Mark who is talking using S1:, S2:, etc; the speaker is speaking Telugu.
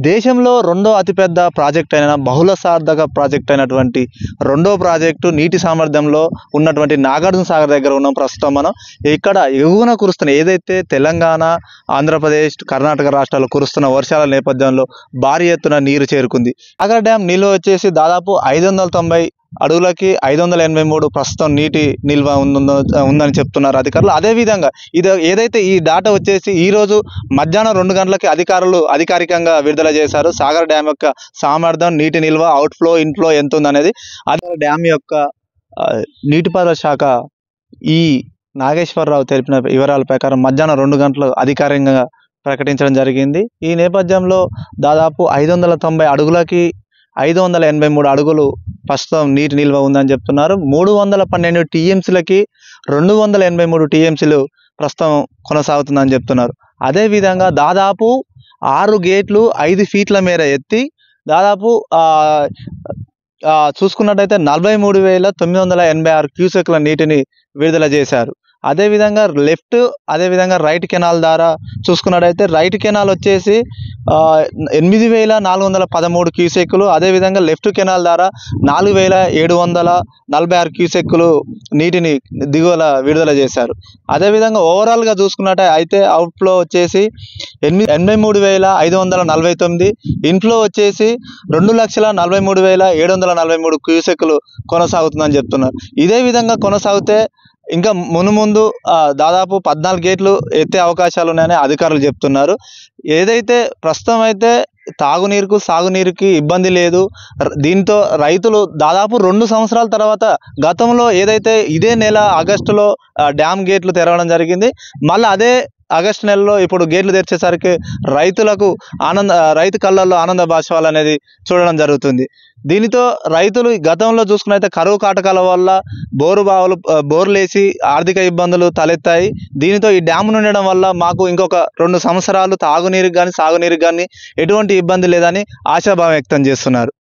S1: దేశంలో రెండో అతిపెద్ద ప్రాజెక్ట్ అయిన బహుళ సాధక ప్రాజెక్ట్ అయినటువంటి రెండో ప్రాజెక్టు నీటి సామర్థ్యంలో ఉన్నటువంటి నాగార్జున సాగర్ దగ్గర ఉన్నాం ప్రస్తుతం మనం. ఇక్కడ ఎగువన కురుస్తున్న ఏదైతే తెలంగాణ, ఆంధ్రప్రదేశ్, కర్ణాటక రాష్ట్రాల్లో కురుస్తున్న వర్షాల నేపథ్యంలో భారీ ఎత్తున నీరు చేరుకుంది. సాగర్ డ్యామ్ నిల్వ వచ్చేసి దాదాపు 590 అడుగులకి 583 ప్రస్తుతం నీటి నిల్వ ఉందని చెప్తున్నారు అధికారులు. అదేవిధంగా ఏదైతే ఈ డాటా వచ్చేసి ఈరోజు మధ్యాహ్నం 2 గంటలకి అధికారులు అధికారికంగా విడుదల చేశారు. సాగర్ డ్యామ్ యొక్క సామర్థ్యం, నీటి నిల్వ, అవుట్ఫ్లో, ఇన్ఫ్లో ఎంత ఉందనేది. అదే డ్యామ్ యొక్క నీటిపారుదల శాఖ ఈ నాగేశ్వరరావు తెలిపిన వివరాల ప్రకారం మధ్యాహ్నం 2 గంటలు అధికారికంగా ప్రకటించడం జరిగింది. ఈ నేపథ్యంలో దాదాపు 590 అడుగులకి 583 అడుగులు ప్రస్తుతం నీటి నిల్వ ఉందని చెప్తున్నారు. 312 టీఎంసీలకి 283 టీఎంసీలు ప్రస్తుతం కొనసాగుతుందని చెప్తున్నారు. అదేవిధంగా దాదాపు 6 గేట్లు 5 ఫీట్ల మేర ఎత్తి దాదాపు చూసుకున్నట్టయితే 43,986 క్యూసెక్ల నీటిని విడుదల చేశారు. అదేవిధంగా అదేవిధంగా రైట్ కెనాల్ ద్వారా చూసుకున్నట్టయితే రైట్ కెనాల్ వచ్చేసి 8,413 క్యూసెక్కులు, అదేవిధంగా లెఫ్ట్ కెనాల్ ద్వారా 4,746 క్యూసెక్కులు నీటిని దిగువల విడుదల చేశారు. అదేవిధంగా ఓవరాల్గా చూసుకున్నట్టయితే అవుట్ఫ్లో వచ్చేసి 83,549, ఇన్ఫ్లో వచ్చేసి 2,43,743 క్యూసెక్కులు కొనసాగుతుందని చెప్తున్నారు. ఇదే విధంగా కొనసాగితే ఇంకా మునుముందు దాదాపు 14 గేట్లు ఎత్తే అవకాశాలు ఉన్నాయని అధికారులు చెప్తున్నారు. ఏదైతే ప్రస్తుతం అయితే తాగునీరుకు, సాగునీరుకి ఇబ్బంది లేదు. దీంతో రైతులు దాదాపు 2 సంవత్సరాల తర్వాత గతంలో ఏదైతే ఇదే నెల ఆగస్టులో డ్యామ్ గేట్లు తెరవడం జరిగింది, మళ్ళీ అదే ఆగస్టు నెలలో ఇప్పుడు గేట్లు తెరిచేసరికి రైతు కళ్ళల్లో ఆనంద బాష్పాలు అనేది చూడడం జరుగుతుంది. దీనితో రైతులు గతంలో చూసుకున్నైతే కరువు కాటకాల వల్ల బోర్లేసి ఆర్థిక ఇబ్బందులు తలెత్తాయి. దీనితో ఈ డ్యామ్ ఉండడం వల్ల మాకు ఇంకొక 2 సంవత్సరాలు తాగునీరుకి కానీ, సాగునీరుకి కానీ ఎటువంటి ఇబ్బంది లేదని ఆశాభావం వ్యక్తం చేస్తున్నారు.